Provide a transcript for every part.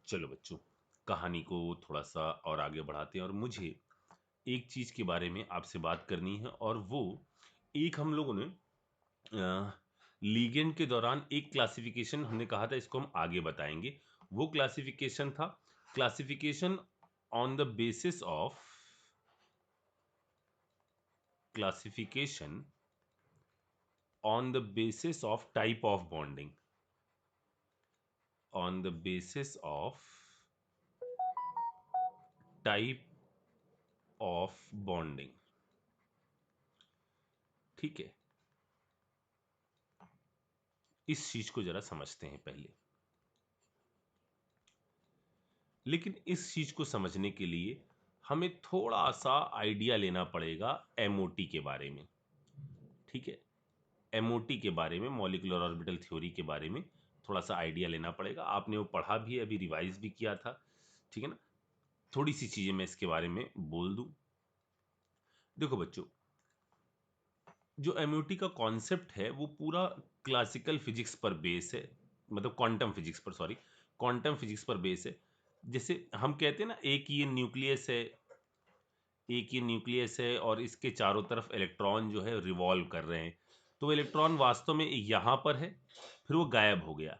चलो बच्चों, कहानी को थोड़ा सा और आगे बढ़ाते हैं और मुझे एक चीज के बारे में आपसे बात करनी है। और वो एक हम लोगों ने लीगेंड के दौरान एक क्लासिफिकेशन हमने कहा था, इसको हम आगे बताएंगे। वो क्लासिफिकेशन था classification on the basis of classification on the basis of type of bonding, on the basis of type of bonding. ठीक है, इस चीज को जरा समझते हैं पहले। लेकिन इस चीज को समझने के लिए हमें थोड़ा सा आइडिया लेना पड़ेगा एमओटी के बारे में। ठीक है, एमओटी के बारे में, मॉलिक्यूलर ऑर्बिटल थ्योरी के बारे में थोड़ा सा आइडिया लेना पड़ेगा। आपने वो पढ़ा भी है, अभी रिवाइज भी किया था। ठीक है ना, थोड़ी सी चीजें मैं इसके बारे में बोल दूं। देखो बच्चों, जो एमओटी का कॉन्सेप्ट है वो पूरा क्लासिकल फिजिक्स पर बेस है, मतलब क्वांटम फिजिक्स पर, सॉरी, क्वांटम फिजिक्स पर बेस है। जैसे हम कहते हैं ना, एक ये न्यूक्लियस है और इसके चारों तरफ इलेक्ट्रॉन जो है रिवॉल्व कर रहे हैं। तो इलेक्ट्रॉन वास्तव में यहाँ पर है, फिर वो गायब हो गया,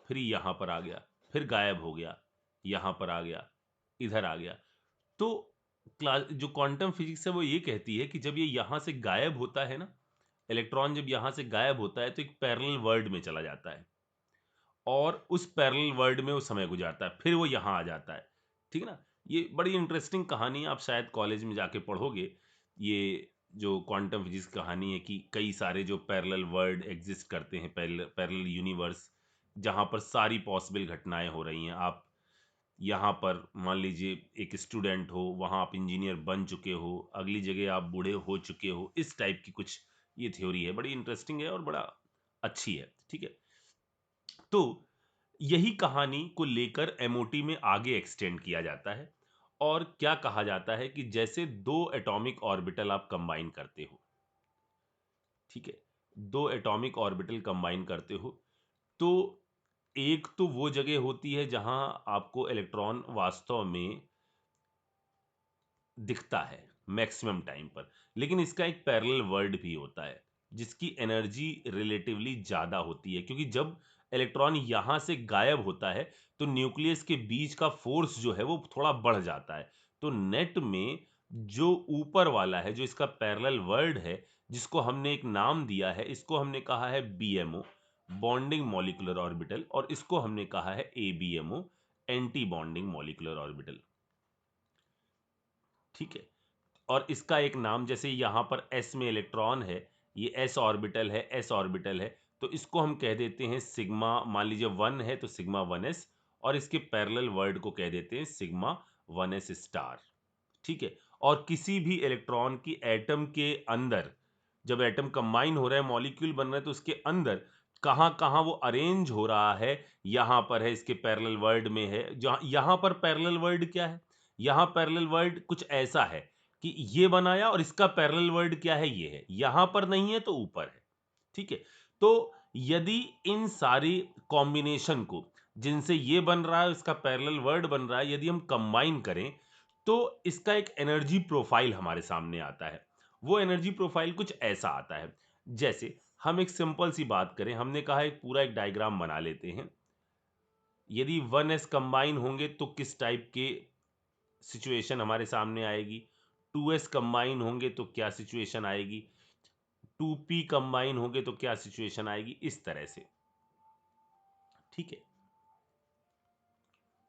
फिर यहाँ पर आ गया, फिर गायब हो गया, यहाँ पर आ गया, इधर आ गया। तो जो क्वांटम फिजिक्स है वो ये कहती है कि जब ये यहाँ से गायब होता है ना, इलेक्ट्रॉन जब यहाँ से गायब होता है तो एक पैरेलल वर्ल्ड में चला जाता है, और उस पैरेलल वर्ल्ड में वो समय गुजारता है, फिर वो यहाँ आ जाता है। ठीक है ना, ये बड़ी इंटरेस्टिंग कहानी है, आप शायद कॉलेज में जाके पढ़ोगे। ये जो क्वांटम फिजिक्स कहानी है कि कई सारे जो पैरेलल वर्ल्ड एग्जिस्ट करते हैं, पैरेलल यूनिवर्स, जहाँ पर सारी पॉसिबल घटनाएं हो रही हैं। आप यहाँ पर मान लीजिए एक स्टूडेंट हो, वहाँ आप इंजीनियर बन चुके हो, अगली जगह आप बूढ़े हो चुके हो, इस टाइप की कुछ ये थ्योरी है, बड़ी इंटरेस्टिंग है और बड़ा अच्छी है। ठीक है, तो यही कहानी को लेकर एमओटी में आगे एक्सटेंड किया जाता है। और क्या कहा जाता है कि जैसे दो एटॉमिक ऑर्बिटल आप कंबाइन करते हो, ठीक है, दो एटॉमिक ऑर्बिटल कंबाइन करते हो, तो एक तो वो जगह होती है जहां आपको इलेक्ट्रॉन वास्तव में दिखता है मैक्सिमम टाइम पर, लेकिन इसका एक पैरेलल वर्ल्ड भी होता है जिसकी एनर्जी रिलेटिवली ज़्यादा होती है, क्योंकि जब इलेक्ट्रॉन यहाँ से गायब होता है तो न्यूक्लियस के बीच का फोर्स जो है वो थोड़ा बढ़ जाता है। तो नेट में जो ऊपर वाला है, जो इसका पैरेलल वर्ल्ड है, जिसको हमने एक नाम दिया है, इसको हमने कहा है बीएमओ, बॉन्डिंग मॉलिक्यूलर ऑर्बिटल, और इसको हमने कहा है ABMO, anti bonding molecular orbital. ठीक है, और इसका एक नाम, जैसे यहाँ पर एस में इलेक्ट्रॉन है, ये एस ऑर्बिटल है, एस ऑर्बिटल है, तो इसको हम कह देते हैं सिग्मा। मान लीजिए 1 है तो सिग्मा 1s, और इसके पैरेलल वर्ड को कह देते हैं सिग्मा 1s स्टार। ठीक है, और किसी भी इलेक्ट्रॉन की एटम के अंदर, जब एटम कंबाइन हो रहा है, मॉलिक्यूल बन रहा है, तो उसके अंदर कहाँ कहाँ वो अरेंज हो रहा है, यहाँ पर है, इसके पैरेलल वर्ड में है। जहाँ यहाँ पर पैरेलल वर्ड क्या है, यहाँ पैरेलल वर्ड कुछ ऐसा है कि ये बनाया और इसका पैरेलल वर्ड क्या है, ये है, यहां पर नहीं है तो ऊपर है। ठीक है, तो यदि इन सारी कॉम्बिनेशन को, जिनसे ये बन रहा है, इसका पैरेलल वर्ड बन रहा है, यदि हम कंबाइन करें तो इसका एक एनर्जी प्रोफाइल हमारे सामने आता है। वो एनर्जी प्रोफाइल कुछ ऐसा आता है, जैसे हम एक सिंपल सी बात करें, हमने कहा एक पूरा एक डायग्राम बना लेते हैं। यदि 1s कंबाइन होंगे तो किस टाइप के सिचुएशन हमारे सामने आएगी, 2s कंबाइन होंगे तो क्या सिचुएशन आएगी, 2p कंबाइन होंगे तो क्या सिचुएशन आएगी, इस तरह से। ठीक है,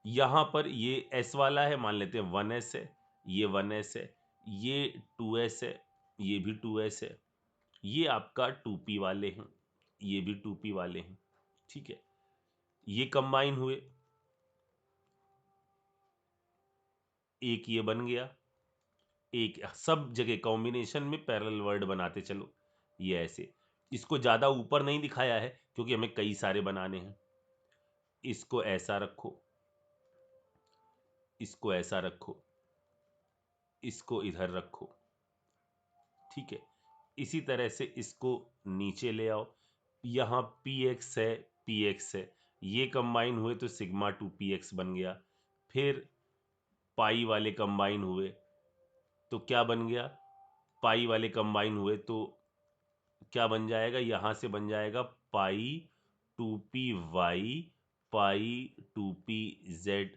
यहां पर ये s वाला है, मान लेते हैं 1s है, ये 1s है, ये 2s है, ये भी 2s है, ये आपका 2p वाले हैं, ये भी 2p वाले हैं। ठीक है, ये कंबाइन हुए, एक ये बन गया, एक सब जगह कॉम्बिनेशन में पैरेलल वर्ड बनाते चलो, ये ऐसे। इसको ज्यादा ऊपर नहीं दिखाया है क्योंकि हमें कई सारे बनाने हैं। इसको ऐसा रखो, इसको ऐसा रखो, इसको इधर रखो। ठीक है, इसी तरह से इसको नीचे ले आओ, यहाँ px है, px है, ये कंबाइन हुए तो सिग्मा 2px बन गया। फिर पाई वाले कंबाइन हुए तो क्या बन गया, पाई वाले कंबाइन हुए तो क्या बन जाएगा, यहां से बन जाएगा पाई 2py पाई 2pz।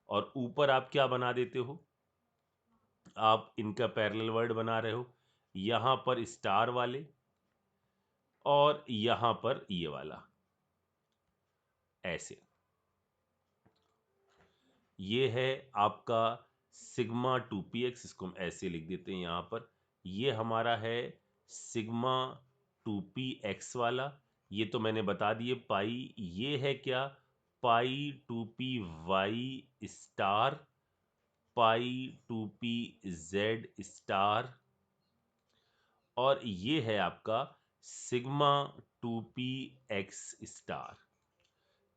और ऊपर आप क्या बना देते हो, आप इनका पैरेलल वर्ड बना रहे हो, यहां पर स्टार वाले और यहां पर ये वाला, ऐसे। ये है आपका सिग्मा 2px, इसको हम ऐसे लिख देते हैं यहां पर। ये हमारा है सिग्मा 2px वाला, ये तो मैंने बता दिए पाई। ये है क्या, पाई 2py स्टार पाई 2pz स्टार। और ये है आपका सिग्मा 2px स्टार।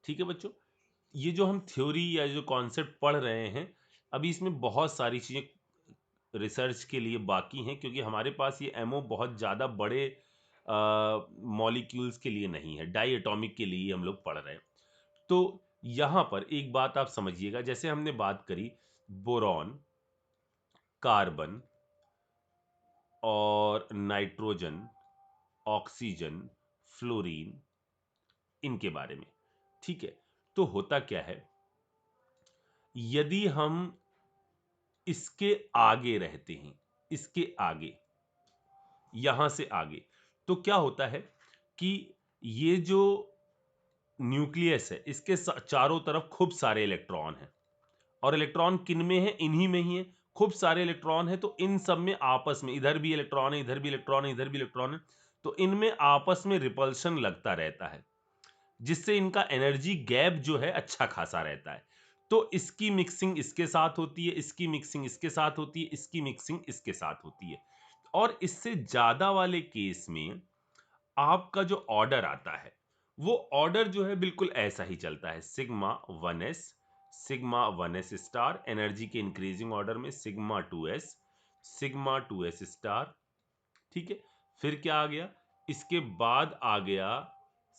ठीक है बच्चों, ये जो हम थ्योरी या जो कॉन्सेप्ट पढ़ रहे हैं, अभी इसमें बहुत सारी चीज़ें रिसर्च के लिए बाकी हैं, क्योंकि हमारे पास ये एमओ बहुत ज़्यादा बड़े मॉलिक्यूल्स के लिए नहीं है, डाई एटॉमिक के लिए हम लोग पढ़ रहे हैं। तो यहाँ पर एक बात आप समझिएगा, जैसे हमने बात करी बोरॉन, कार्बन और नाइट्रोजन, ऑक्सीजन, फ्लोरीन, इनके बारे में। ठीक है, तो होता क्या है, यदि हम इसके आगे रहते हैं, इसके आगे, यहां से आगे, तो क्या होता है कि ये जो न्यूक्लियस है, इसके चारों तरफ खूब सारे इलेक्ट्रॉन हैं। और इलेक्ट्रॉन किन में है, इन्हीं में ही है। खूब सारे इलेक्ट्रॉन है तो इन सब में आपस में, इधर भी इलेक्ट्रॉन है, इधर भी इलेक्ट्रॉन है, इधर भी इलेक्ट्रॉन है, तो इनमें आपस में रिपल्शन लगता रहता है, जिससे इनका एनर्जी गैप जो है अच्छा खासा रहता है। तो इसकी मिक्सिंग इसके साथ होती है, इसकी मिक्सिंग इसके साथ होती है, इसकी मिक्सिंग इसके साथ होती है। और इससे ज्यादा वाले केस में आपका जो ऑर्डर आता है, वो ऑर्डर जो है बिल्कुल ऐसा ही चलता है, sigma 1s, sigma 1s star, energy के इंक्रीजिंग ऑर्डर में sigma 2s, sigma 2s star. ठीक है, फिर क्या आ गया, इसके बाद आ गया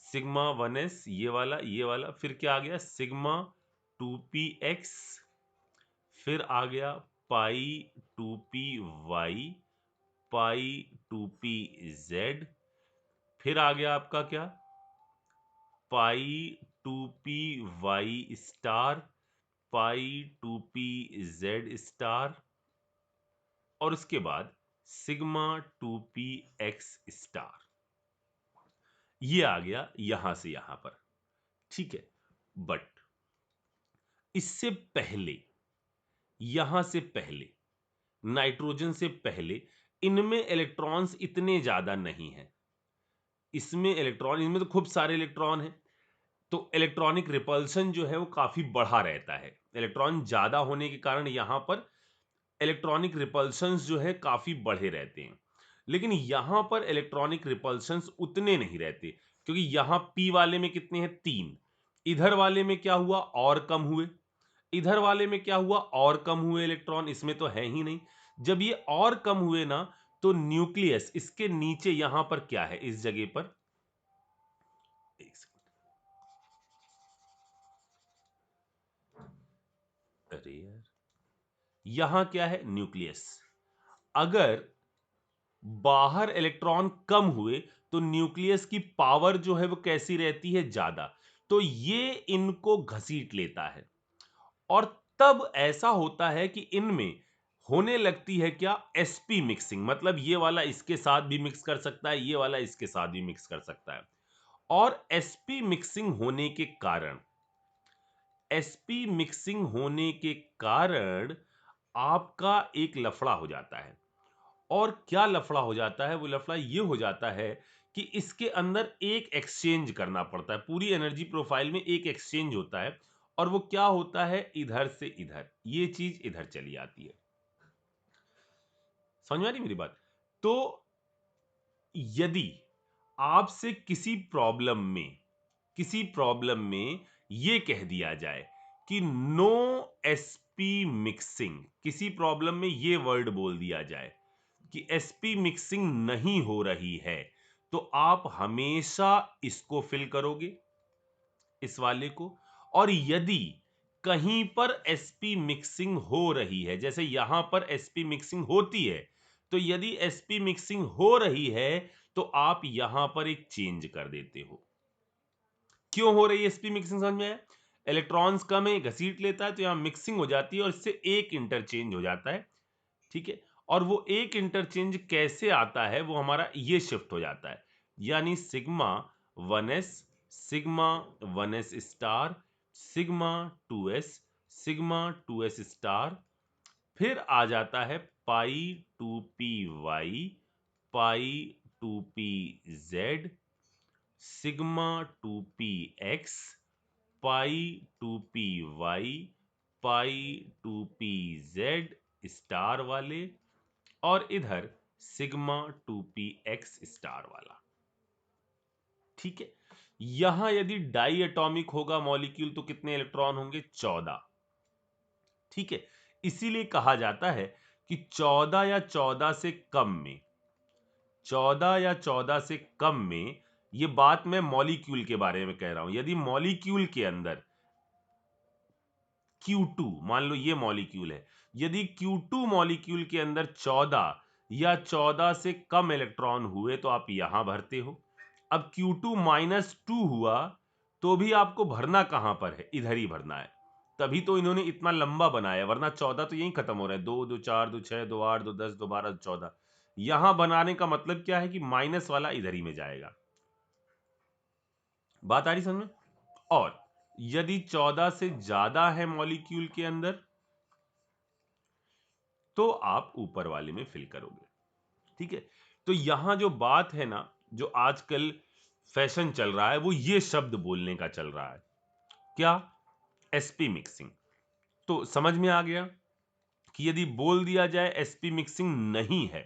सिग्मा 1s, ये वाला, फिर क्या आ गया सिग्मा 2px, फिर आ गया पाई 2py पाई 2pz, फिर आ गया आपका क्या, पाई 2py स्टार पाई 2pz स्टार, और उसके बाद सिग्मा 2px स्टार। ये आ गया यहां से यहां पर। ठीक है, बट इससे पहले, यहां से पहले, नाइट्रोजन से पहले, इनमें इलेक्ट्रॉन्स इतने ज्यादा नहीं हैं। इसमें इलेक्ट्रॉन, इनमें तो खूब सारे इलेक्ट्रॉन हैं, तो इलेक्ट्रॉनिक रिपल्शन जो है वो काफी बढ़ा रहता है। इलेक्ट्रॉन ज्यादा होने के कारण यहां पर इलेक्ट्रॉनिक रिपल्शंस जो है काफी बढ़े रहते हैं। लेकिन यहां पर इलेक्ट्रॉनिक रिपल्शंस उतने नहीं रहते, क्योंकि यहां पी वाले में कितने हैं, 3। इधर वाले में क्या हुआ, और कम हुए। इधर वाले में क्या हुआ, और कम हुए इलेक्ट्रॉन, इसमें तो है ही नहीं। जब ये और कम हुए ना, तो न्यूक्लियस इसके नीचे यहां पर क्या है, इस जगह पर, एक सेकंड, अरे यार, यहां क्या है, न्यूक्लियस। अगर बाहर इलेक्ट्रॉन कम हुए तो न्यूक्लियस की पावर जो है वो कैसी रहती है, ज्यादा, तो ये इनको घसीट लेता है। और तब ऐसा होता है कि इनमें होने लगती है क्या, sp मिक्सिंग, मतलब ये वाला इसके साथ भी मिक्स कर सकता है, ये वाला इसके साथ भी मिक्स कर सकता है। और sp मिक्सिंग होने के कारण, sp मिक्सिंग होने के कारण आपका एक लफड़ा हो जाता है। और क्या लफड़ा हो जाता है, वो लफड़ा ये हो जाता है कि इसके अंदर एक एक्सचेंज करना पड़ता है, पूरी एनर्जी प्रोफाइल में एक एक्सचेंज होता है। और वो क्या होता है, इधर से इधर, ये चीज इधर चली आती है। समझ में आ रही मेरी बात। तो यदि आपसे किसी प्रॉब्लम में ये कह दिया जाए कि नो sp मिक्सिंग, किसी प्रॉब्लम में ये वर्ड बोल दिया जाए कि sp मिक्सिंग नहीं हो रही है, तो आप हमेशा इसको फिल करोगे, इस वाले को, और यदि कहीं पर sp मिक्सिंग हो रही है, जैसे यहां पर sp मिक्सिंग होती है, तो यदि sp मिक्सिंग हो रही है तो आप यहां पर एक चेंज कर देते हो। क्यों हो रही है sp मिक्सिंग, समझ में आया? इलेक्ट्रॉन्स कम है, घसीट लेता है, तो यहां मिक्सिंग हो जाती है और इससे एक इंटरचेंज हो जाता है। ठीक है, और वो एक इंटरचेंज कैसे आता है, वो हमारा ये शिफ्ट हो जाता है, यानी sigma 1s, sigma 1s star, sigma 2s, sigma 2s star, फिर आ जाता है pi 2p y, pi 2p z, sigma 2p x, pi 2p y, pi 2p z star वाले, और इधर सिग्मा 2p एक्स स्टार वाला। ठीक है, यहां यदि डाई एटॉमिक होगा मॉलिक्यूल तो कितने इलेक्ट्रॉन होंगे? 14। ठीक है, इसीलिए कहा जाता है कि 14 या 14 से कम में, 14 या 14 से कम में, ये बात मैं मॉलिक्यूल के बारे में कह रहा हूं, यदि मॉलिक्यूल के अंदर Q2, मान लो ये मॉलिक्यूल है, यदि Q2 मॉलिक्यूल के अंदर 14 या 14 से कम इलेक्ट्रॉन हुए तो आप यहां भरते हो। अब Q2 -2 हुआ तो भी आपको भरना कहां पर है? इधर ही भरना है, तभी तो इन्होंने इतना लंबा बनाया, वरना 14 तो यहीं खत्म हो रहा है, 2 2 4 2 6 2 8 2 10 2 12 14। यहां बनाने का मतलब क्या है कि माइनस वाला इधर ही में जाएगा। बात आ रही समझ में? और यदि 14 से ज्यादा है मॉलिक्यूल के अंदर तो आप ऊपर वाले में फिल करोगे। ठीक है, तो यहां जो बात है ना, जो आजकल फैशन चल रहा है, वो ये शब्द बोलने का चल रहा है, क्या? sp mixing. तो समझ में आ गया कि यदि बोल दिया जाए sp मिक्सिंग नहीं है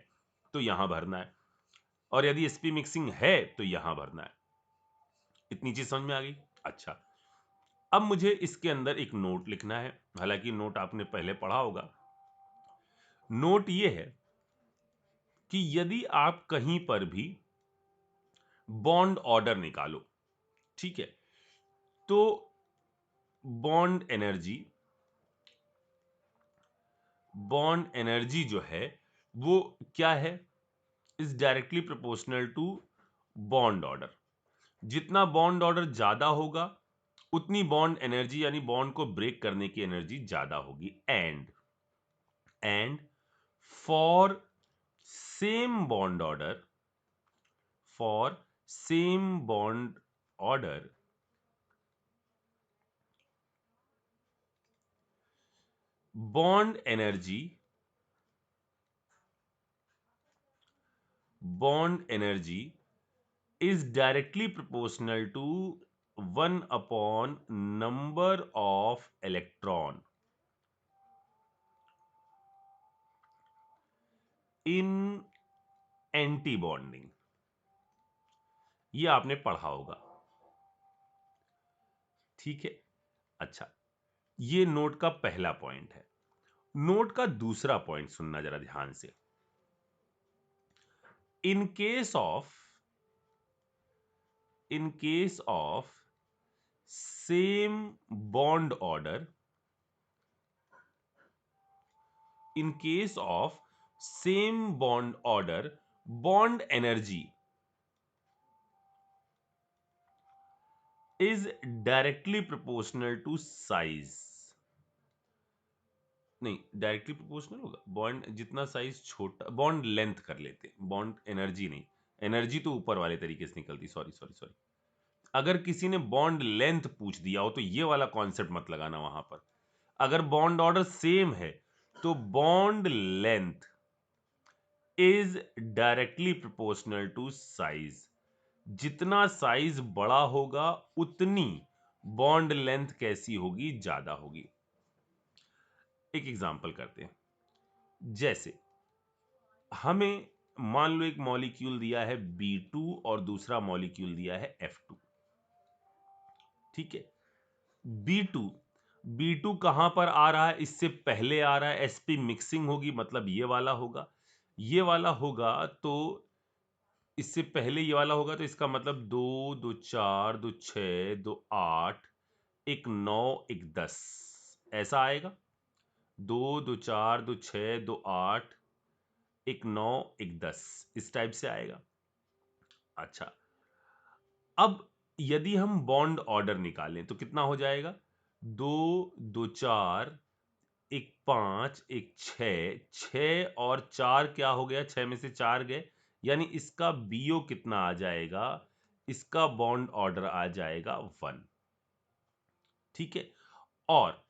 तो यहां भरना है, और यदि sp मिक्सिंग है तो यहां भरना है। इतनी चीज समझ में आ गई? अच्छा, अब मुझे इसके अंदर एक नोट लिखना है, हालांकि नोट आपने पहले पढ़ा होगा। नोट ये है कि यदि आप कहीं पर भी बॉन्ड ऑर्डर निकालो, ठीक है, तो बॉन्ड एनर्जी जो है वो क्या है? Is directly proportional to bond order. जितना बॉन्ड ऑर्डर ज्यादा होगा उतनी बॉन्ड एनर्जी, यानी बॉन्ड को ब्रेक करने की एनर्जी ज्यादा होगी। And for same bond order, for same bond order, bond energy is directly proportional to 1 upon number of electron in anti bonding. ये आपने पढ़ा होगा, ठीक है। अच्छा, ये नोट का पहला पॉइंट है। नोट का दूसरा पॉइंट सुनना जरा ध्यान से। In case of same bond order, in case of same bond order, bond energy is directly proportional to size। नहीं, डायरेक्टली प्रोपोर्शनल होगा, बॉन्ड जितना साइज छोटा, बॉन्ड लेंथ कर लेते, बॉन्ड एनर्जी नहीं, एनर्जी तो ऊपर वाले तरीके से निकलती, सॉरी सॉरी सॉरी। अगर किसी ने बॉन्ड लेंथ पूछ दिया हो तो ये वाला कॉन्सेप्ट मत लगाना वहां पर। अगर बॉन्ड ऑर्डर सेम है तो bond length is directly proportional to size. जितना साइज बड़ा होगा उतनी बॉन्ड लेंथ कैसी होगी? ज्यादा होगी। एक एग्जांपल करते हैं, जैसे हमें मान लो एक मॉलिक्यूल दिया है B2 और दूसरा मॉलिक्यूल दिया है F2। ठीक है, B2 कहां पर आ रहा है? इससे पहले आ रहा है, sp मिक्सिंग होगी, मतलब ये वाला होगा, ये वाला होगा, तो इससे पहले ये वाला होगा, तो इसका मतलब 2 2 4 2 6 2 8 एक 9, एक 10, ऐसा आएगा। 2 2 4 2 6 2 8, एक 9, एक 10, इस टाइप से आएगा। अच्छा, अब यदि हम बॉन्ड ऑर्डर निकालें तो कितना हो जाएगा? 2 2 4, एक 5, एक 6, 6 और 4 क्या हो गया? 6 में से 4 गए, यानी इसका बीओ कितना आ जाएगा? इसका बॉन्ड ऑर्डर आ जाएगा 1। ठीक है, और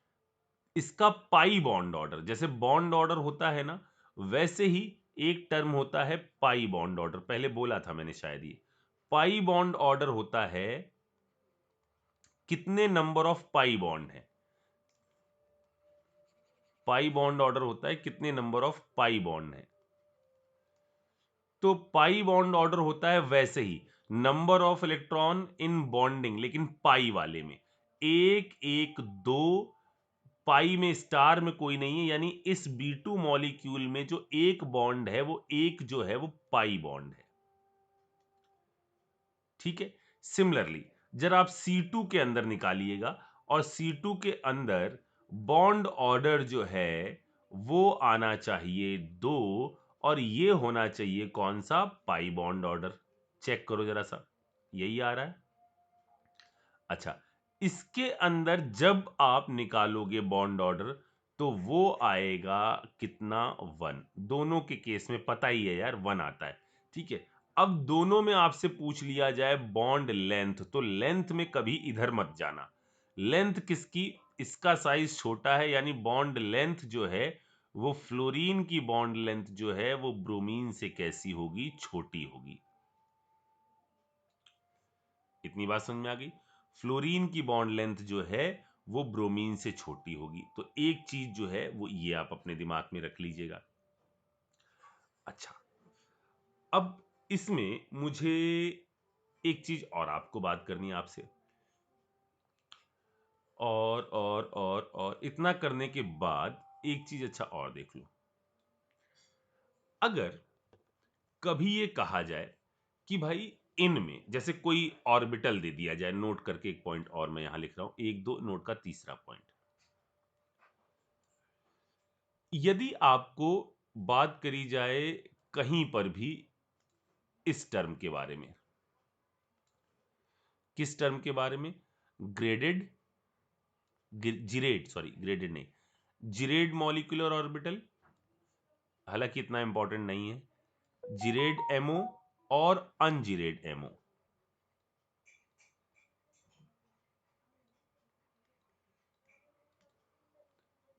इसका पाई बॉन्ड ऑर्डर, जैसे बॉन्ड ऑर्डर होता है ना, वैसे ही एक टर्म होता है पाई बॉन्ड ऑर्डर। पहले बोला था मैंने शायद, ये पाई बॉन्ड ऑर्डर होता है कितने नंबर ऑफ पाई बॉन्ड है। पाई बॉन्ड ऑर्डर होता है कितने नंबर ऑफ पाई बॉन्ड है। तो पाई बॉन्ड ऑर्डर होता है वैसे ही number of electron in bonding, लेकिन पाई वाले में 1 1 2, पाई में स्टार में कोई नहीं है, यानी इस B2 मॉलिक्यूल में जो एक बॉन्ड है वो एक जो है वो पाई बॉन्ड है। ठीक है, सिमिलरली जरा आप C2 के अंदर निकालिएगा, और C2 के अंदर बॉन्ड ऑर्डर जो है वो आना चाहिए 2, और ये होना चाहिए कौन सा? Pi bond order. चेक करो जरा सा, यही आ रहा है। अच्छा, इसके अंदर जब आप निकालोगे बॉन्ड ऑर्डर तो वो आएगा कितना? 1। दोनों के केस में पता ही है यार, 1 आता है। ठीक है, अब दोनों में आपसे पूछ लिया जाए बॉन्ड लेंथ, तो लेंथ में कभी इधर मत जाना। लेंथ किसकी? इसका साइज छोटा है, यानी बॉन्ड लेंथ जो है वो फ्लोरीन की बॉन्ड लेंथ जो है वो ब्रोमीन से कैसी होगी? छोटी होगी। इतनी बात समझ में आ गई? फ्लोरीन की बॉन्ड लेंथ जो है वो ब्रोमीन से छोटी होगी। तो एक चीज जो है वो ये आप अपने दिमाग में रख लीजिएगा। अच्छा, अब इसमें मुझे एक चीज और आपको बात करनी है आपसे, और इतना करने के बाद एक चीज अच्छा और देख लो। अगर कभी ये कहा जाए कि भाई इनमें जैसे कोई ऑर्बिटल दे दिया जाए, नोट करके एक पॉइंट और मैं यहां लिख रहा हूं, 1 2 नोट का तीसरा पॉइंट। यदि आपको बात करी जाए कहीं पर भी इस टर्म के बारे में, किस टर्म के बारे में? ग्रेडेड, जिरेड, सॉरी ग्रेडेड नहीं, जिरेड मॉलिक्यूलर ऑर्बिटल, हालांकि इतना इंपॉर्टेंट नहीं है, जिरेड एमओ और अनजिरेड एमओ।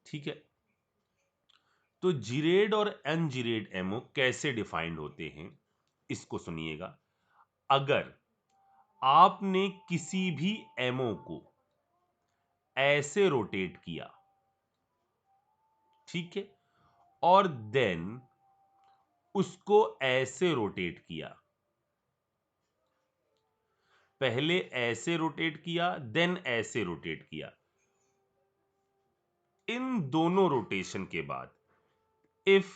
ठीक है, तो जिरेड और अनजिरेड एमओ कैसे डिफाइंड होते हैं इसको सुनिएगा। अगर आपने किसी भी एमओ को ऐसे रोटेट किया, ठीक है, और देन उसको ऐसे रोटेट किया, पहले ऐसे रोटेट किया देन ऐसे रोटेट किया, इन दोनों रोटेशन के बाद इफ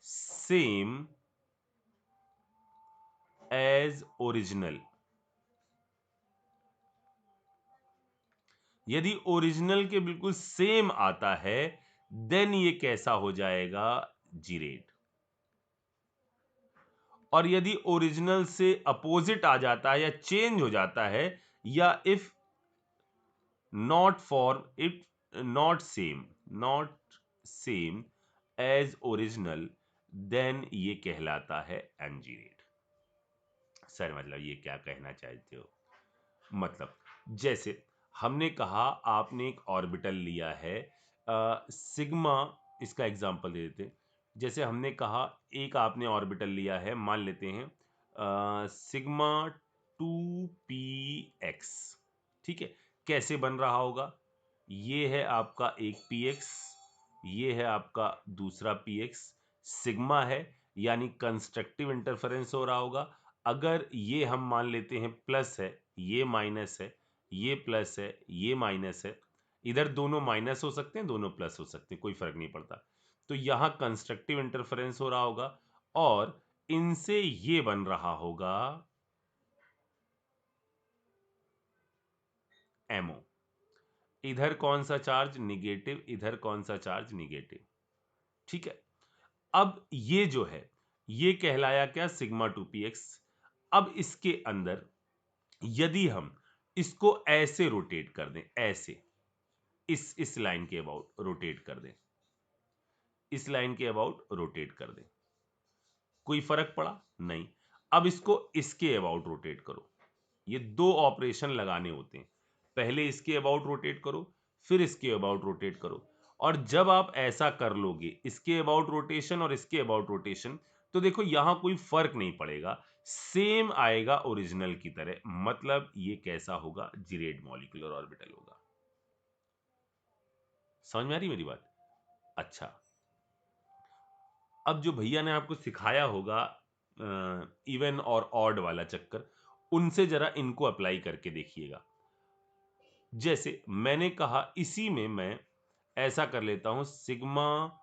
सेम एज ओरिजिनल, यदि ओरिजिनल के बिल्कुल सेम आता है देन ये कैसा हो जाएगा? जिरेड। और यदि ओरिजिनल से अपोजिट आ जाता है या चेंज हो जाता है, या if not for it not same as original, then ये कहलाता है एंजीरेट। सर मतलब ये क्या कहना चाहते हो? मतलब जैसे हमने कहा, आपने एक ऑर्बिटल लिया है सिग्मा, इसका एग्जांपल दे देते हैं। जैसे हमने कहा एक आपने ऑर्बिटल लिया है, मान लेते हैं सिग्मा 2px। ठीक है, कैसे बन रहा होगा? ये है आपका एक px, ये है आपका दूसरा px, सिग्मा है यानी कंस्ट्रक्टिव इंटरफेरेंस हो रहा होगा। अगर ये हम मान लेते हैं प्लस है, ये माइनस है, ये प्लस है, ये माइनस है, इधर दोनों माइनस हो सकते हैं, दोनों प्लस हो सकते हैं, कोई फर्क नहीं पड़ता। तो यहां कंस्ट्रक्टिव इंटरफेरेंस हो रहा होगा और इनसे ये बन रहा होगा MO। इधर कौन सा चार्ज निगेटिव, इधर कौन सा चार्ज निगेटिव। ठीक है, अब ये जो है ये कहलाया क्या, सिग्मा 2px। अब इसके अंदर यदि हम इसको ऐसे रोटेट कर दें, ऐसे इस लाइन के अबाउट रोटेट कर दें, इस लाइन के अबाउट रोटेट कर दें, कोई फर्क पड़ा नहीं। अब इसको इसके अबाउट रोटेट करो, ये दो ऑपरेशन लगाने होते हैं, पहले इसके अबाउट रोटेट करो फिर इसके अबाउट रोटेट करो। और जब आप ऐसा कर लोगे, इसके अबाउट रोटेशन और इसके अबाउट रोटेशन, तो देखो यहां कोई फर्क नहीं पड़ेगा, सेम आएगा ओरिजिनल की तरह। मतलब ये कैसा होगा, जीरेड मॉलिक्यूलर ऑर्बिटल होगा। समझ में आ रही मेरी बात? अच्छा, अब जो भैया ने आपको सिखाया होगा इवन और ऑड वाला चक्कर, उनसे जरा इनको अप्लाई करके देखिएगा। जैसे मैंने कहा, इसी में मैं ऐसा कर लेता हूं, सिग्मा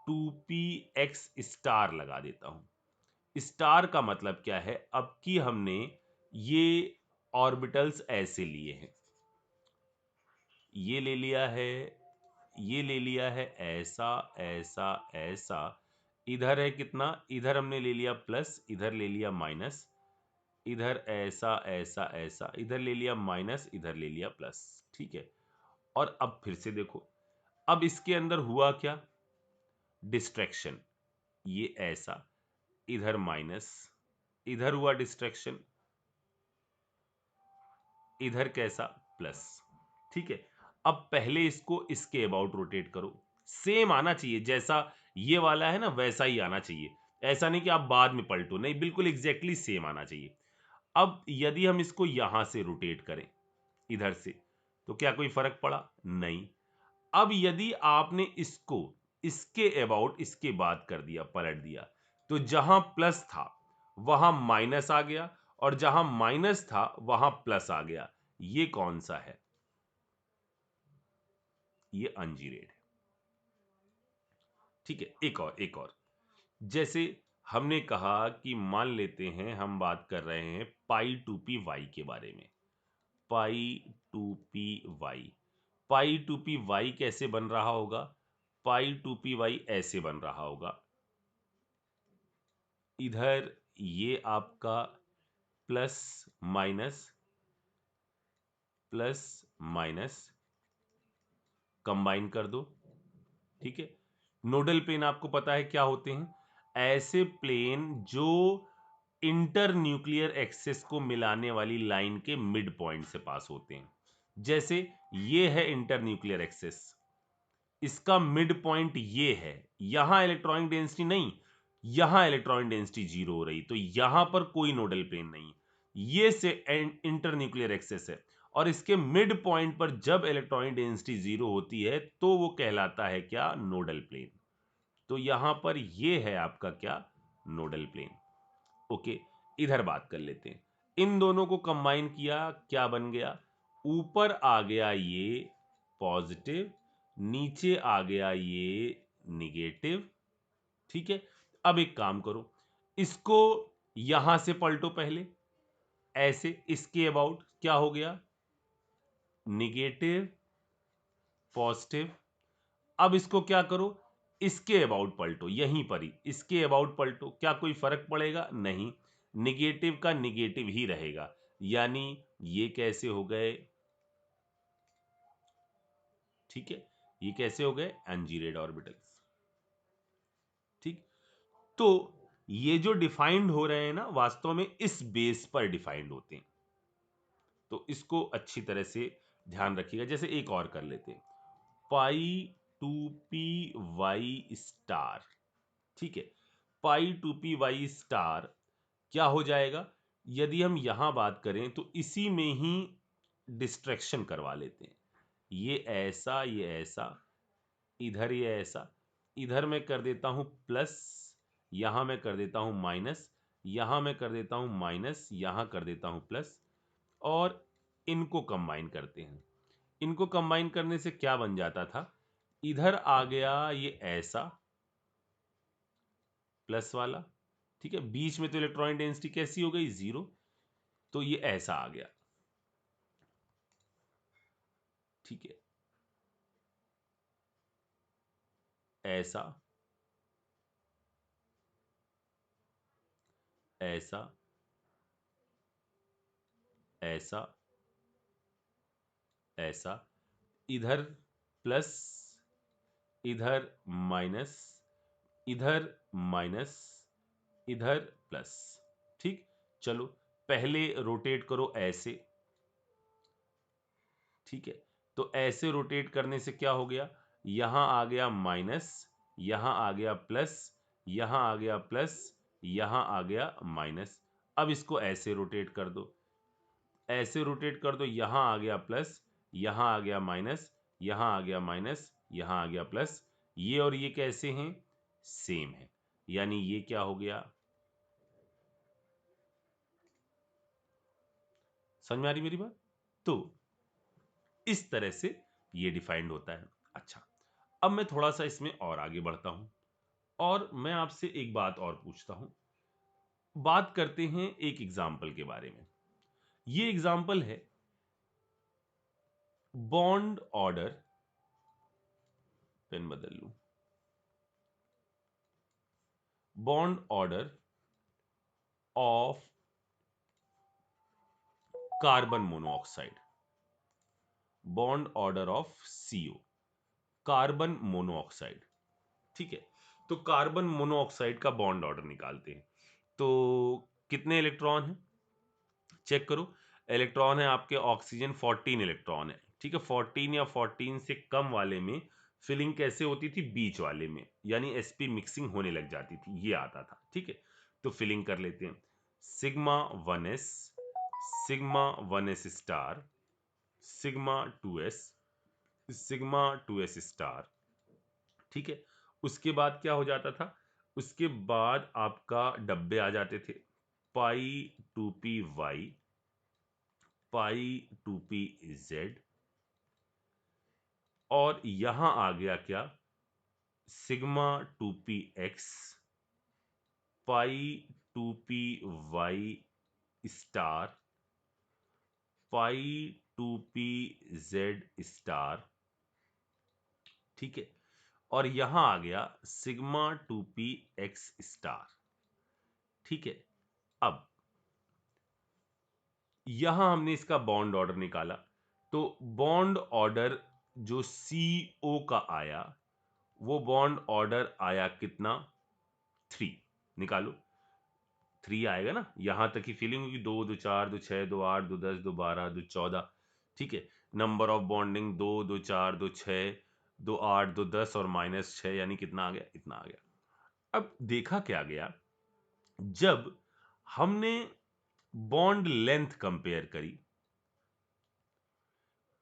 2px स्टार लगा देता हूं। स्टार का मतलब क्या है, अब कि हमने ये ऑर्बिटल्स ऐसे लिए हैं, ये ले लिया है, ये ले लिया है, ऐसा ऐसा ऐसा। इधर है कितना, इधर हमने ले लिया प्लस, इधर ले लिया माइनस, इधर ऐसा ऐसा ऐसा, इधर ले लिया माइनस, इधर ले लिया प्लस। ठीक है, और अब फिर से देखो, अब इसके अंदर हुआ क्या, डिस्ट्रैक्शन। ये ऐसा, इधर माइनस, इधर हुआ डिस्ट्रैक्शन, इधर कैसा, प्लस। ठीक है, अब पहले इसको इसके अबाउट रोटेट करो, सेम आना चाहिए, जैसा ये वाला है ना वैसा ही आना चाहिए। ऐसा नहीं कि आप बाद में पलटो, नहीं, बिल्कुल एग्जैक्टली सेम आना चाहिए। अब यदि हम इसको यहां से रोटेट करें, इधर से, तो क्या कोई फर्क पड़ा, नहीं। अब यदि आपने इसको इसके अबाउट इसके बाद कर दिया, पलट दिया, तो जहां प्लस था वहां माइनस आ गया, और जहां माइनस था वहां प्लस आ गया। ये कौन सा है, ये अनजीरेड है। ठीक है, एक और जैसे हमने कहा कि मान लेते हैं हम बात कर रहे हैं पाई 2p वाई के बारे में। पाई 2p y, pi 2p Y कैसे बन रहा होगा, पाई 2p वाई ऐसे बन रहा होगा। इधर ये आपका plus minus plus minus combine कर दो। ठीक है, नोडल प्लेन आपको पता है क्या होते हैं, ऐसे प्लेन जो इंटर न्यूक्लियर एक्सिस को मिलाने वाली लाइन के मिड पॉइंट से पास होते हैं। जैसे ये है इंटर न्यूक्लियर एक्सिस, इसका मिड पॉइंट ये है, यहां इलेक्ट्रॉनिक डेंसिटी नहीं, यहां इलेक्ट्रॉनिक डेंसिटी जीरो हो रही, तो यहां पर कोई नोडल प्लेन नहीं। ये से इंटर न्यूक्लियर एक्सिस है, और इसके मिड पॉइंट पर जब इलेक्ट्रॉनिक डेंसिटी जीरो होती है तो वो कहलाता है क्या, नोडल प्लेन। तो यहां पर ये है आपका क्या, नोडल प्लेन। ओके, इधर बात कर लेते हैं, इन दोनों को कंबाइन किया, क्या बन गया, ऊपर आ गया ये पॉजिटिव, नीचे आ गया ये निगेटिव। ठीक है, अब एक काम करो, इसको यहां से पलटो पहले, ऐसे इसके अबाउट क्या हो गया, निगेटिव पॉजिटिव। अब इसको क्या करो, इसके अबाउट पलटो, यहीं पर ही इसके अबाउट पलटो, क्या कोई फर्क पड़ेगा, नहीं, निगेटिव का निगेटिव ही रहेगा। यानी ये कैसे हो गए, ठीक है, ये कैसे हो गए, अनजीरेड ऑर्बिटल्स। ठीक, तो ये जो डिफाइंड हो रहे हैं ना, वास्तव में इस बेस पर डिफाइंड होते हैं, तो इसको अच्छी तरह से ध्यान रखिएगा। जैसे एक और कर लेते हैं, पाई 2p वाई स्टार। ठीक है, पाई 2p वाई स्टार क्या हो जाएगा, यदि हम यहां बात करें तो इसी में ही डिस्ट्रैक्शन करवा लेते हैं, ये ऐसा ये ऐसा, इधर ये ऐसा, इधर मैं कर देता हूं प्लस, यहां मैं कर देता हूं माइनस, यहां मैं कर देता हूं माइनस, यहां कर देता हूं प्लस, और इनको कंबाइन करते हैं। इनको कंबाइन करने से क्या बन जाता था, इधर आ गया ये ऐसा प्लस वाला, ठीक है, बीच में तो इलेक्ट्रॉनिक डेंसिटी कैसी हो गई, जीरो, तो ये ऐसा आ गया। ठीक है, ऐसा, ऐसा, ऐसा, ऐसा, इधर प्लस, इधर माइनस, इधर माइनस, इधर प्लस। ठीक, चलो पहले रोटेट करो ऐसे। ठीक है, तो ऐसे रोटेट करने से क्या हो गया, यहां आ गया माइनस, यहां आ गया प्लस, यहां आ गया प्लस, यहां आ गया माइनस। अब इसको ऐसे रोटेट कर दो, ऐसे रोटेट कर दो, यहां आ गया प्लस, यहां आ गया माइनस, यहां आ गया माइनस, यहां आ गया प्लस। ये और ये कैसे हैं, सेम है, यानी ये क्या हो गया, समझ में आ रही मेरी बात। तो इस तरह से ये डिफाइंड होता है। अच्छा, अब मैं थोड़ा सा इसमें और आगे बढ़ता हूं और मैं आपसे एक बात और पूछता हूं। बात करते हैं एक एग्जाम्पल के बारे में। ये एग्जाम्पल है बॉन्ड ऑर्डर, पेन बदल लूं, bond order of carbon monoxide, bond order of CO, carbon monoxide. ठीक है, तो कार्बन मोनोऑक्साइड का बॉन्ड ऑर्डर निकालते हैं। तो कितने इलेक्ट्रॉन हैं, चेक करो। इलेक्ट्रॉन है आपके ऑक्सीजन 14 इलेक्ट्रॉन है। ठीक है, 14 या 14 से कम वाले में फिलिंग कैसे होती थी, बीच वाले में, यानी sp मिक्सिंग होने लग जाती थी, ये आता था। ठीक है, तो फिलिंग कर लेते हैं। Sigma 1s, sigma 1s star, sigma 2s, sigma 2s star. ठीक है, उसके बाद क्या हो जाता था, उसके बाद आपका डब्बे आ जाते थे, पाई 2p y, pi 2p Z, और यहां आ गया क्या, sigma 2p x, pi 2p Y star, पाई 2p जेड स्टार। ठीक है, और यहां आ गया सिग्मा 2p एक्स स्टार। ठीक है, अब यहां हमने इसका बॉन्ड ऑर्डर निकाला, तो बॉन्ड ऑर्डर जो CO का आया, वो बॉन्ड ऑर्डर आया कितना, 3। निकालो, 3 आएगा ना, यहां तक की फीलिंग होगी, 2 2 4 2 6 2 8 2 10 2 12 2 14। ठीक है, नंबर ऑफ बॉन्डिंग 2 2 4 2 6 2 8 2 10 और -6, यानी कितना आ गया, इतना आ गया। अब देखा क्या गया, जब हमने बॉन्ड लेंथ कंपेयर करी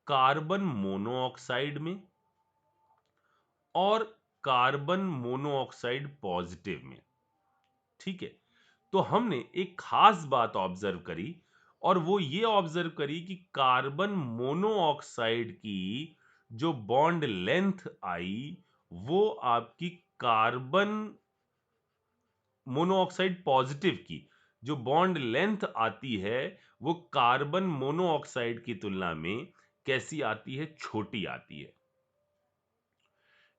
कार्बन मोनोऑक्साइड में और कार्बन मोनोऑक्साइड पॉजिटिव में। ठीक है, तो हमने एक खास बात ऑब्जर्व करी, और वो ये ऑब्जर्व करी कि कार्बन मोनोऑक्साइड की जो बॉन्ड लेंथ आई, वो आपकी कार्बन मोनोऑक्साइड पॉजिटिव की जो बॉन्ड लेंथ आती है, वो कार्बन मोनोऑक्साइड की तुलना में कैसी आती है, छोटी आती है।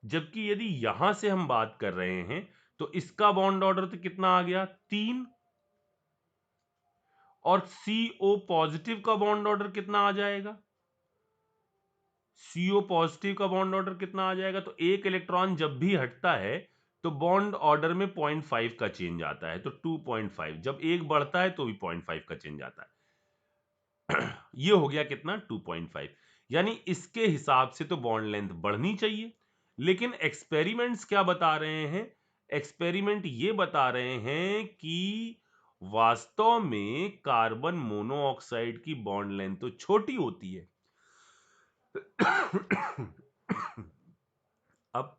जबकि यदि यहां से हम बात कर रहे हैं, तो इसका बॉन्ड ऑर्डर तो कितना आ गया, 3, और CO पॉजिटिव का बॉन्ड ऑर्डर कितना आ जाएगा, CO पॉजिटिव का बॉन्ड ऑर्डर कितना आ जाएगा, तो एक इलेक्ट्रॉन जब भी हटता है तो बॉन्ड ऑर्डर में 0.5 का चेंज आता है, तो 2.5, जब एक बढ़ता है तो भी 0.5 का चेंज आता है। ये हो गया कितना, 2.5। यानी इसके हिसाब से तो बॉन्ड लेंथ बढ़नी चाहिए, लेकिन एक्सपेरिमेंट्स क्या बता रहे हैं, एक्सपेरिमेंट ये बता रहे हैं कि वास्तव में कार्बन मोनोऑक्साइड की बॉन्ड लेंथ तो छोटी होती है। अब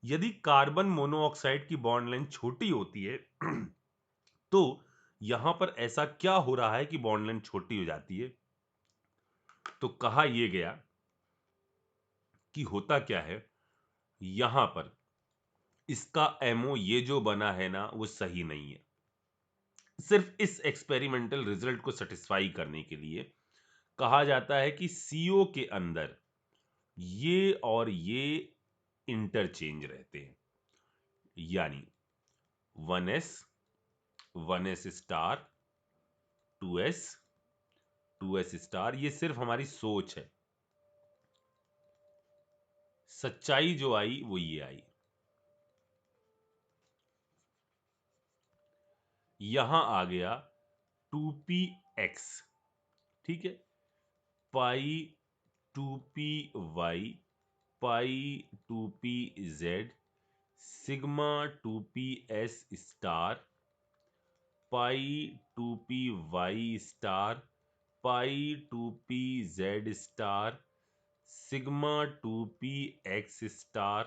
यदि कार्बन मोनोऑक्साइड की बॉन्ड लेंथ छोटी होती है, तो यहां पर ऐसा क्या हो रहा है कि बॉन्ड लेंथ छोटी हो जाती है, तो कहा यह गया कि होता क्या है, यहां पर इसका MO ये जो बना है ना, वो सही नहीं है। सिर्फ इस एक्सपेरिमेंटल रिजल्ट को सेटिस्फाई करने के लिए कहा जाता है कि CO के अंदर ये और ये इंटरचेंज रहते हैं, यानी 1s स्टार, 2s स्टार, ये सिर्फ हमारी सोच है। सच्चाई जो आई वो ये आई। यहां आ गया 2px, ठीक है, पाई 2py, पाई 2pz, सिग्मा 2ps स्टार, पाई 2py स्टार, पाई 2pz star, sigma 2px star.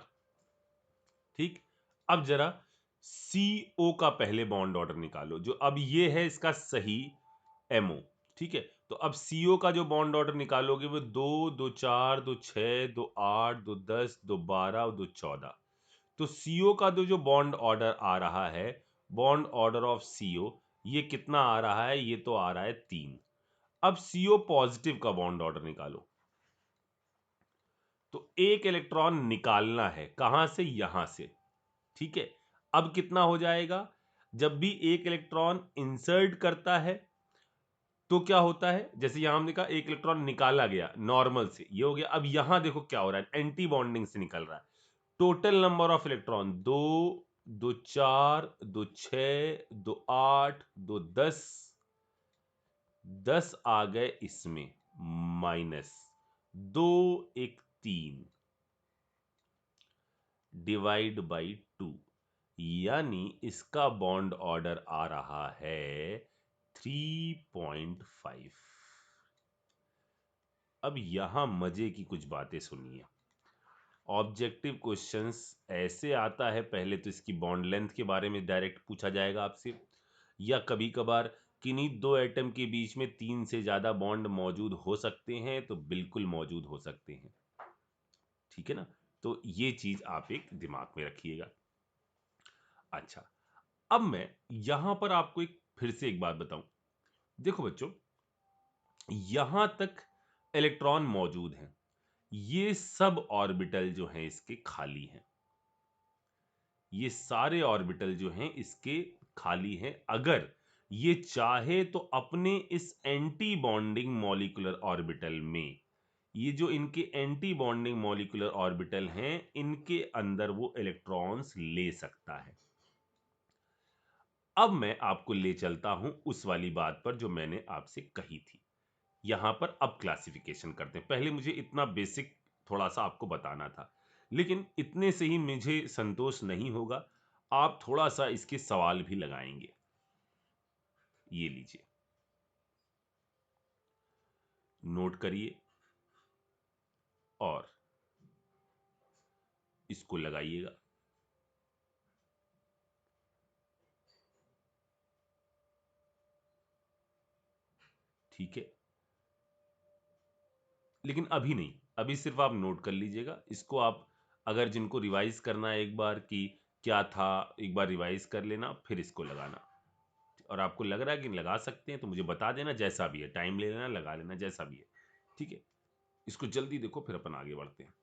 ठीक, अब जरा CO का पहले बॉन्ड ऑर्डर निकालो, जो अब ये है इसका सही MO। ठीक है, तो अब CO का जो बॉन्ड ऑर्डर निकालोगे वो 2 2 4 2 6 2 8 2 10 2 12 2 14। तो CO का जो बॉन्ड ऑर्डर आ रहा है, बॉन्ड ऑर्डर ऑफ CO, ये कितना आ रहा है? ये तो आ रहा है 3। अब CO पॉजिटिव का बॉन्ड ऑर्डर निकालो। तो एक इलेक्ट्रॉन निकालना है, कहां से? यहां से। ठीक है, अब कितना हो जाएगा? जब भी एक इलेक्ट्रॉन इंसर्ट करता है तो क्या होता है? जैसे यहां हमने कहा एक इलेक्ट्रॉन निकाला गया नॉर्मल से, ये हो गया। अब यहां देखो क्या हो रहा है, एंटी बॉन्डिंग से निकल रहा है। टोटल नंबर ऑफ इलेक्ट्रॉन 2 2 4 2 6 2 8 2 10, 10 आ गए इसमें, माइनस 2 1 3 डिवाइड बाई 2, यानी इसका बॉन्ड ऑर्डर आ रहा है 3.5। अब यहां मजे की कुछ बातें सुनिए। ऑब्जेक्टिव क्वेश्चंस ऐसे आता है, पहले तो इसकी बॉन्ड लेंथ के बारे में डायरेक्ट पूछा जाएगा आपसे, या कभी कभार किन्हीं दो एटम के बीच में 3 से ज्यादा बॉन्ड मौजूद हो सकते हैं, तो बिल्कुल मौजूद हो सकते हैं। ठीक है ना, तो ये चीज आप एक दिमाग में रखिएगा। अच्छा, अब मैं यहां पर आपको एक फिर से एक बात बताऊं। देखो बच्चों, यहां तक इलेक्ट्रॉन मौजूद हैं, ये सब ऑर्बिटल जो हैं इसके खाली हैं, ये सारे ऑर्बिटल जो हैं इसके खाली हैं। अगर ये चाहे तो अपने इस एंटी बॉन्डिंग मॉलिक्यूलर ऑर्बिटल में, ये जो इनके एंटी बॉन्डिंग मॉलिक्यूलर ऑर्बिटल हैं, इनके अंदर वो इलेक्ट्रॉन्स ले सकता है। अब मैं आपको ले चलता हूं उस वाली बात पर जो मैंने आपसे कही थी। यहां पर अब क्लासिफिकेशन करते हैं। पहले मुझे इतना बेसिक थोड़ा सा आपको बताना था, लेकिन इतने से ही मुझे संतोष नहीं होगा, आप थोड़ा सा इसके सवाल भी लगाएंगे। ये लीजिए, नोट करिए और इसको लगाइएगा। ठीक है, लेकिन अभी नहीं, अभी सिर्फ आप नोट कर लीजिएगा इसको। आप अगर जिनको रिवाइज करना है एक बार कि क्या था, एक बार रिवाइज कर लेना, फिर इसको लगाना। और आपको लग रहा है कि लगा सकते हैं तो मुझे बता देना, जैसा भी है, टाइम ले लेना, लगा लेना, जैसा भी है। ठीक है, इसको जल्दी देखो, फिर अपन आगे बढ़ते हैं।